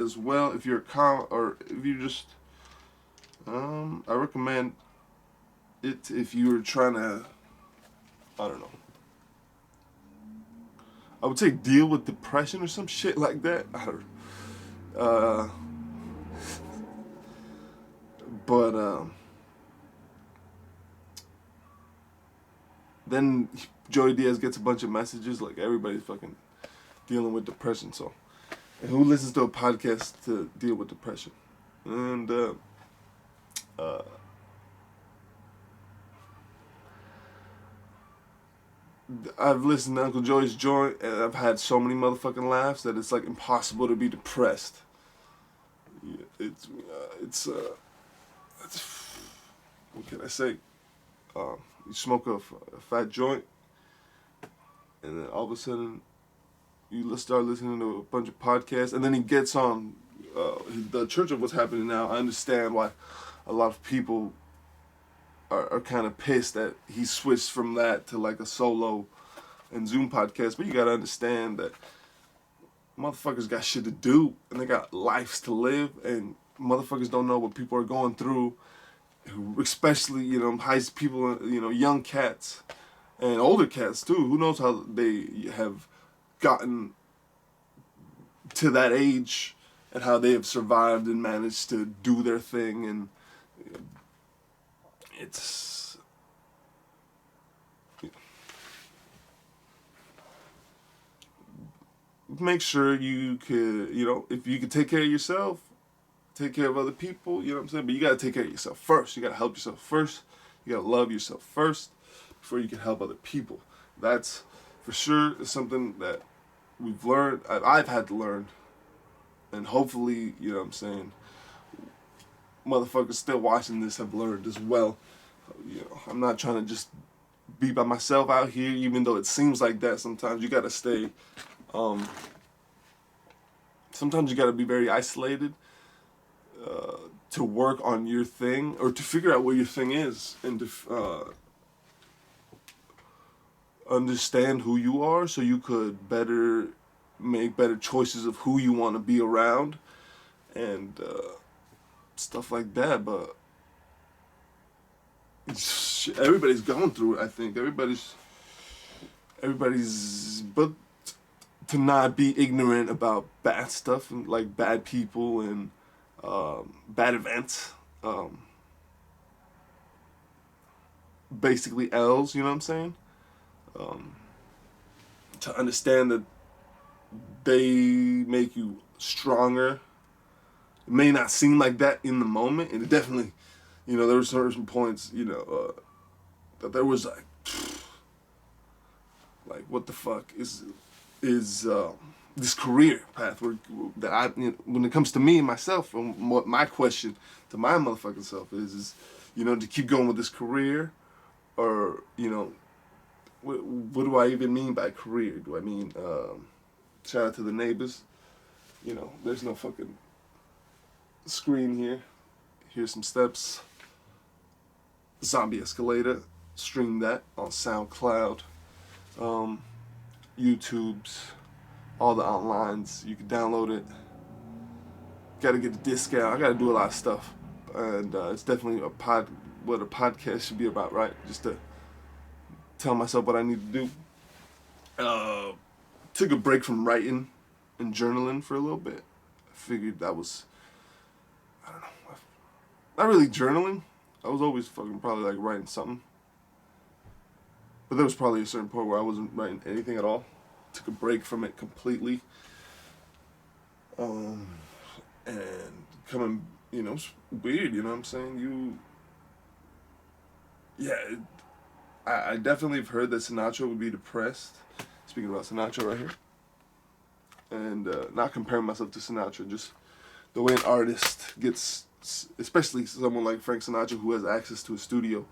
as well. If you're or if you just, I recommend it if you're trying to, I don't know. I would say deal with depression or some shit like that. Uh, but then Joey Diaz gets a bunch of messages like everybody's fucking dealing with depression. So, and who listens to a podcast to deal with depression? And I've listened to Uncle Joey's joint, and I've had so many motherfucking laughs that it's like impossible to be depressed. Yeah, it's what can I say? You smoke a fat joint, and then all of a sudden you start listening to a bunch of podcasts, and then he gets on the Church of What's Happening Now. I understand why a lot of people are kind of pissed that he switched from that to like a solo and Zoom podcast, but you gotta understand that motherfuckers got shit to do, and they got lives to live, and motherfuckers don't know what people are going through, especially, high people, young cats, and older cats too. Who knows how they have gotten to that age, and how they have survived and managed to do their thing, and it's... Make sure you could, if you can take care of yourself, take care of other people, you know what I'm saying? But you gotta take care of yourself first. You gotta help yourself first. You gotta love yourself first before you can help other people. That's for sure something that we've learned, I've had to learn. And hopefully, you know what I'm saying, motherfuckers still watching this have learned as well. I'm not trying to just be by myself out here, even though it seems like that sometimes. You gotta stay, sometimes you gotta be very isolated to work on your thing, or to figure out what your thing is, and to understand who you are, so you could make better choices of who you want to be around, and stuff like that. But everybody's going through it. I think everybody's, but to not be ignorant about bad stuff, and like bad people, and bad events, basically L's, you know what I'm saying? To understand that they make you stronger. It may not seem like that in the moment, and it definitely, there were certain points, that there was like what the fuck is this career path that I, when it comes to me and myself, and what my question to my motherfucking self is to keep going with this career, or what do I even mean by career? Do I mean shout out to the neighbors? There's no fucking screen here. Here's some steps. Zombie escalator. Stream that on SoundCloud, YouTube's, all the outlines. You can download it. Gotta get a discount. I gotta do a lot of stuff, and it's definitely what a podcast should be about, right? Just to tell myself what I need to do. Took a break from writing and journaling for a little bit. I figured that was, I don't know, not really journaling. I was always fucking probably like writing something. But there was probably a certain point where I wasn't writing anything at all. Took a break from it completely. And coming, it's weird, you know what I'm saying? I definitely have heard that Sinatra would be depressed. Speaking about Sinatra right here. And not comparing myself to Sinatra, just the way an artist gets, especially someone like Frank Sinatra who has access to a studio,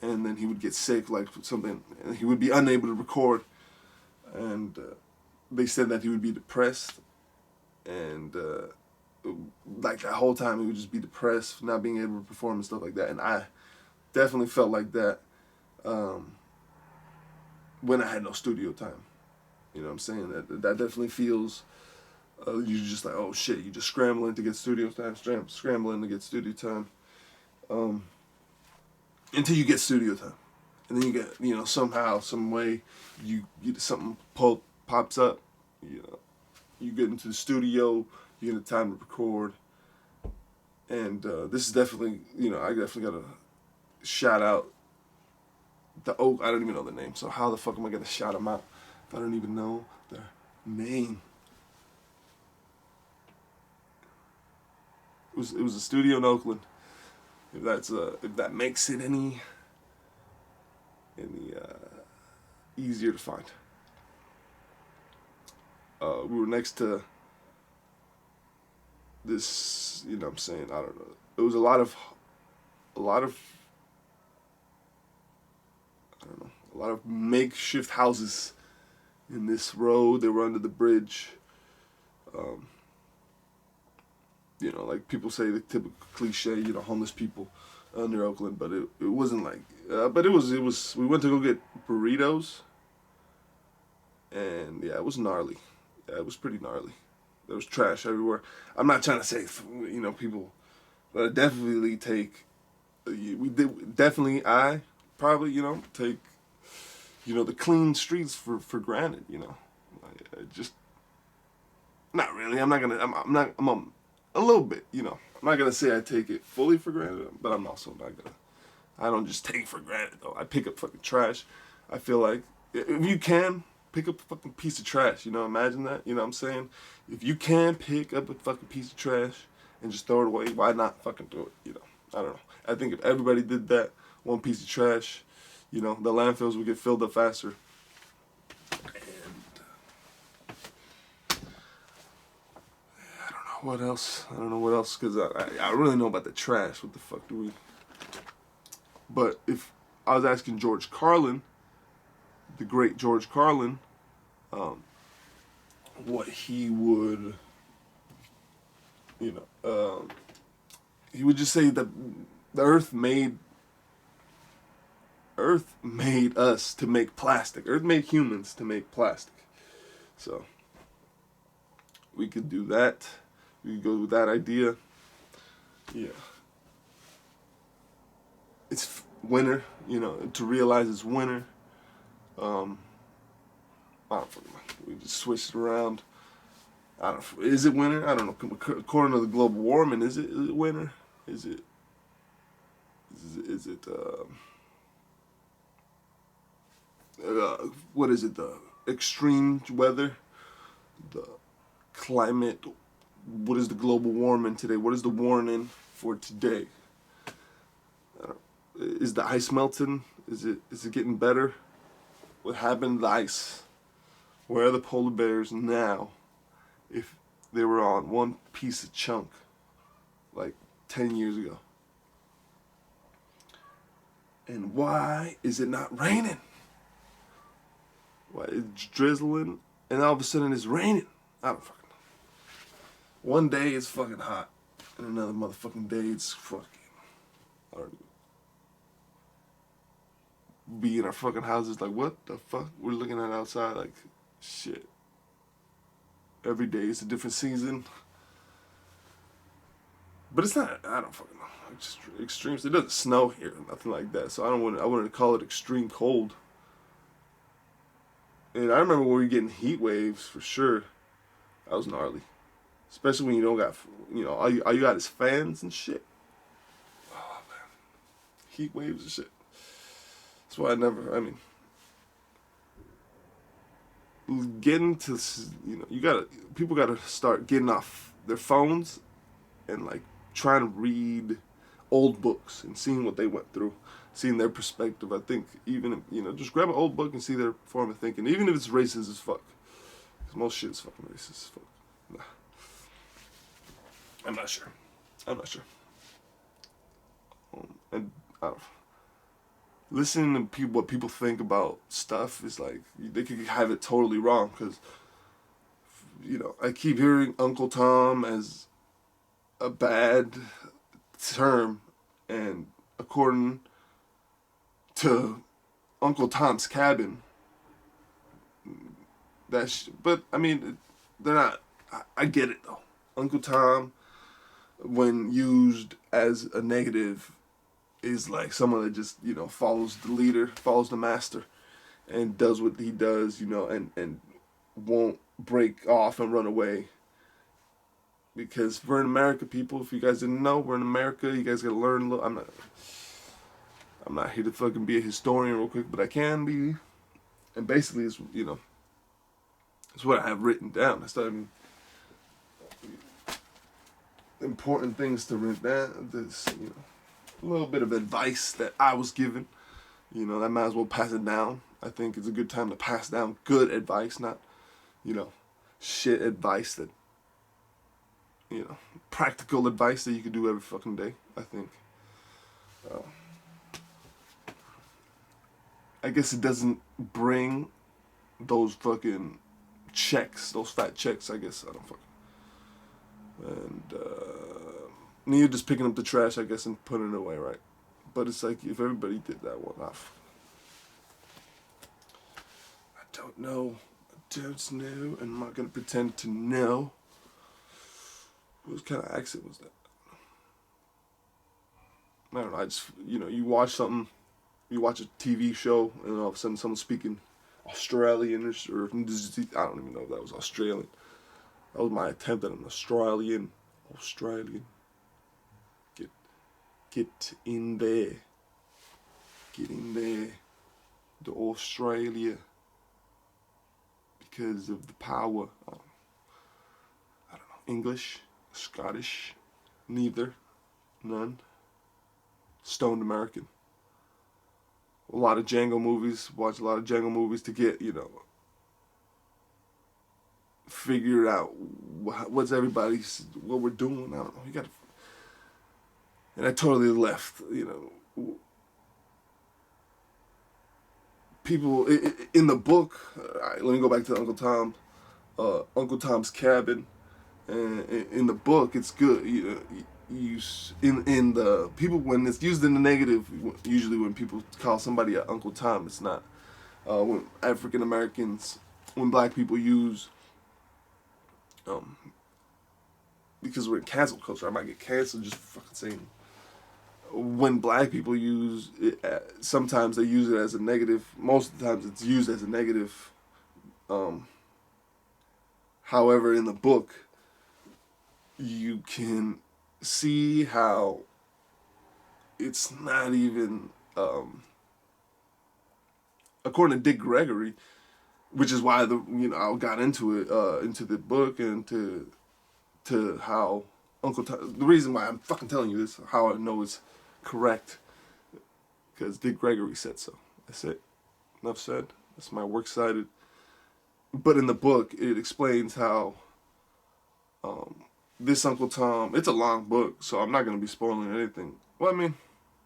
and then he would get sick, like something, and he would be unable to record, and they said that he would be depressed, and like that whole time he would just be depressed, not being able to perform and stuff like that. And I definitely felt like that when I had no studio time. You know what I'm saying? That definitely feels You're just like, oh shit, you just scrambling to get studio time, scrambling to get studio time, until you get studio time, and then you get, somehow, some way, you get something pops up, you get into the studio, you get the time to record, and this is definitely, I definitely gotta shout out the Oak. I don't even know the name, so how the fuck am I gonna shout them out if I don't even know their name? It was a studio in Oakland. If that makes it any easier to find. We were next to this, what I'm saying, I don't know. It was a lot of I don't know, a lot of makeshift houses in this road. They were under the bridge. Like people say, the typical cliche, homeless people near Oakland, but it wasn't like, but it was, we went to go get burritos, and yeah, it was gnarly. Yeah, it was pretty gnarly. There was trash everywhere. I'm not trying to say, people, but I definitely take, I probably, take, the clean streets for granted, I just, not really, I'm a little bit, I'm not gonna say I take it fully for granted, but I'm also not gonna, I don't just take it for granted, though. I pick up fucking trash. I feel like, if you can, pick up a fucking piece of trash, imagine that, what I'm saying? If you can pick up a fucking piece of trash and just throw it away, why not fucking do it, I don't know. I think if everybody did that, one piece of trash, the landfills would get filled up faster. What else? I don't know what else, because I really know about the trash. What the fuck do we... But if I was asking George Carlin, the great George Carlin, what he would, he would just say that the Earth made us to make plastic. Earth made humans to make plastic. So we could do that. We could go with that idea. Yeah. It's winter, to realize it's winter. I don't fucking know. We just switched it around. I don't know. Is it winter? I don't know. According to the global warming, is it winter? Is it what is it? The extreme weather, the climate. What is the global warming today? What is the warning for today? Is the ice melting? Is it getting better? What happened to the ice? Where are the polar bears now? If they were on one piece of chunk, like 10 years ago. And why is it not raining? Why it's drizzling and all of a sudden it's raining? I don't fucking know. One day it's fucking hot, and another motherfucking day it's fucking, I don't know. Be in our fucking houses like, what the fuck? We're looking at outside like, shit. Every day is a different season. But it's not, I don't fucking know. It's just extremes. It doesn't snow here, nothing like that. So I wouldn't call it extreme cold. And I remember when we were getting heat waves for sure. That was gnarly. Especially when you don't got, all you got is fans and shit. Oh, man. Heat waves and shit. That's why getting to, people gotta start getting off their phones and like trying to read old books and seeing what they went through, seeing their perspective. I think even, just grab an old book and see their form of thinking, even if it's racist as fuck. Because most shit is fucking racist as fuck. Nah. I'm not sure. And I don't know. Listening to what people think about stuff is like, they could have it totally wrong, because, I keep hearing Uncle Tom as a bad term, and according to Uncle Tom's Cabin, but, they're not I get it though. Uncle Tom, when used as a negative, is like someone that just, you know, follows the leader, follows the master, and does what he does, you know, and won't break off and run away. Because we're in America, people. If you guys didn't know, we're in America. You guys gotta learn a little. I'm not here to fucking be a historian real quick, but I can be. And basically, it's, you know, it's what I have written down. That's not even important things to write down. This, you know, a little bit of advice that I was given. You know, I might as well pass it down. I think it's a good time to pass down good advice, not, you know, shit advice that, you know, practical advice that you could do every fucking day, I think. I guess it doesn't bring those fucking checks, those fat checks, I guess. I don't fucking. And you're just picking up the trash, I guess, and putting it away, right? But it's like, if everybody did that one off. I don't know. I don't know. And I'm not going to pretend to know. What kind of accent was that? I don't know. I just, you know, you watch something, you watch a TV show, and all of a sudden someone's speaking Australian, or I don't even know if that was Australian. That was my attempt at an Australian. Get in there. Get in there. To Australia. Because of the power. I don't know. English. Scottish. Neither. None. Stoned American. A lot of Django movies. Watch a lot of Django movies to get, you know, figure out what's everybody's, what we're doing. I don't know. You gotta. And I totally left, you know. People in the book. Let me go back to Uncle Tom. Uncle Tom's Cabin. And in the book, it's good. In the people, when it's used in the negative, usually when people call somebody a Uncle Tom, it's not. When African Americans, when black people use, because we're in cancel culture, I might get canceled just for fucking saying. When black people use it, sometimes they use it as a negative. Most of the times it's used as a negative. However, in the book, you can see how it's not even, according to Dick Gregory, which is why I got into it, into the book, and to how Uncle Tom. The reason why I'm fucking telling you this, how I know it's correct, because Dick Gregory said so. That's it. Enough said. That's my works cited. But in the book, it explains how this Uncle Tom. It's a long book, so I'm not gonna be spoiling anything. Well, I mean,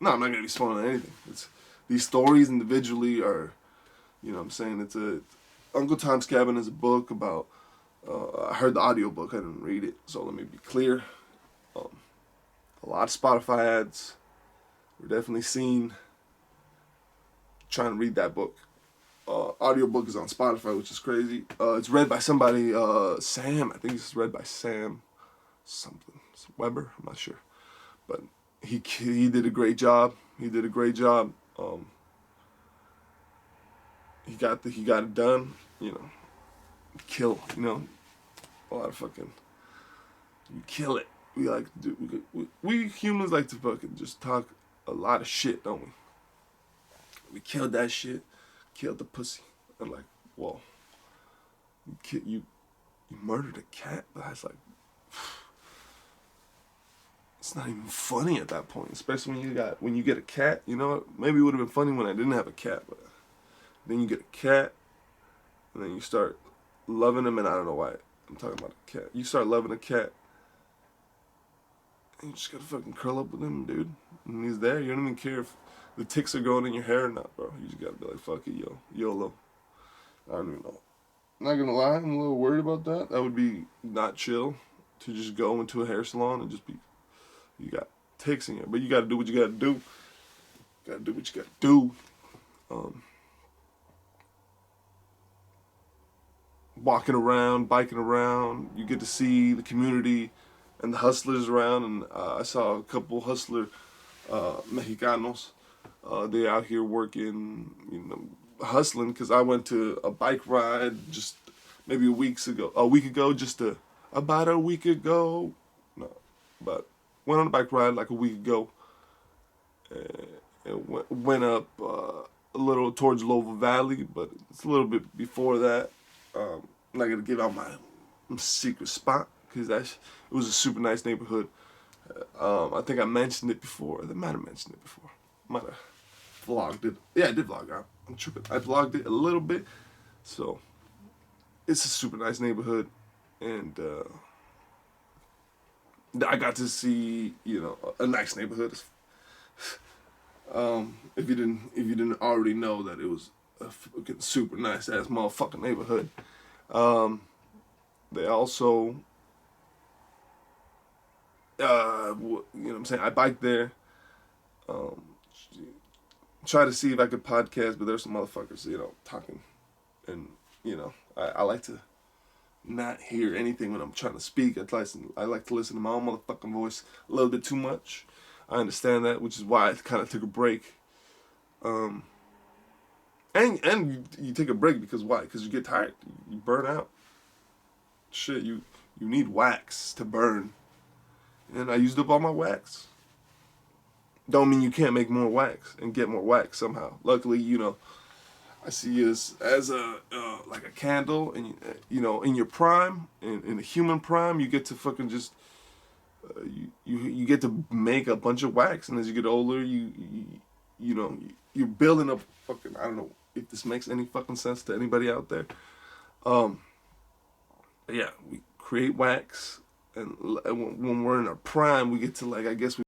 no, I'm not gonna be spoiling anything. It's these stories individually are, you know what I'm saying? It's a Uncle Tom's Cabin is a book about. I heard the audiobook. I didn't read it, so let me be clear. A lot of Spotify ads. We're definitely seen trying to read that book. Audiobook is on Spotify, which is crazy. It's read by somebody, Sam. I think it's read by Sam something. Weber? I'm not sure. But he did a great job. He got it done, you know. Kill, you know. A lot of fucking, you kill it. We like to do, we humans like to fucking just talk a lot of shit, don't we? We killed that shit, killed the pussy. I'm like, whoa, you murdered a cat? That's like, it's not even funny at that point, especially when you get a cat. You know, maybe it would have been funny when I didn't have a cat, but then you get a cat, and then you start loving him, and I don't know why I'm talking about a cat. You start loving a cat, and you just gotta fucking curl up with him, dude. And he's there. You don't even care if the ticks are going in your hair or not, bro. You just gotta be like, fuck it, YOLO. I don't even know. Not gonna lie, I'm a little worried about that. That would be not chill to just go into a hair salon and just be, you got ticks in here. But you gotta do what you gotta do. Gotta do what you gotta do. walking around, biking around. You get to see the community and the hustlers around. And I saw a couple hustler Mexicanos. They out here working, hustling. Because I went to a bike ride just maybe a week ago, about a week ago. No, but went on a bike ride like a week ago. It went up a little towards Lova Valley, but it's a little bit before that. I'm not gonna give out my secret spot because it was a super nice neighborhood. I think I mentioned it before. I might have mentioned it before. Might have vlogged it. Yeah, I did vlog it. I'm tripping. I vlogged it a little bit. So it's a super nice neighborhood, and I got to see a nice neighborhood. If you didn't already know that it was a super nice ass motherfucking neighborhood. They also, what I'm saying? I biked there. Try to see if I could podcast, but there's some motherfuckers, talking, and I like to not hear anything when I'm trying to speak. I like to listen to my own motherfucking voice a little bit too much. I understand that, which is why I kind of took a break. And you take a break because why? Because you get tired, you burn out. Shit, you need wax to burn, and I used up all my wax. Don't mean you can't make more wax and get more wax somehow. Luckily, I see it as a like a candle, and in your prime, in the human prime, you get to fucking just you get to make a bunch of wax, and as you get older, you're building up fucking, I don't know if this makes any fucking sense to anybody out there. Yeah, we create wax, and when we're in our prime, we get to I guess we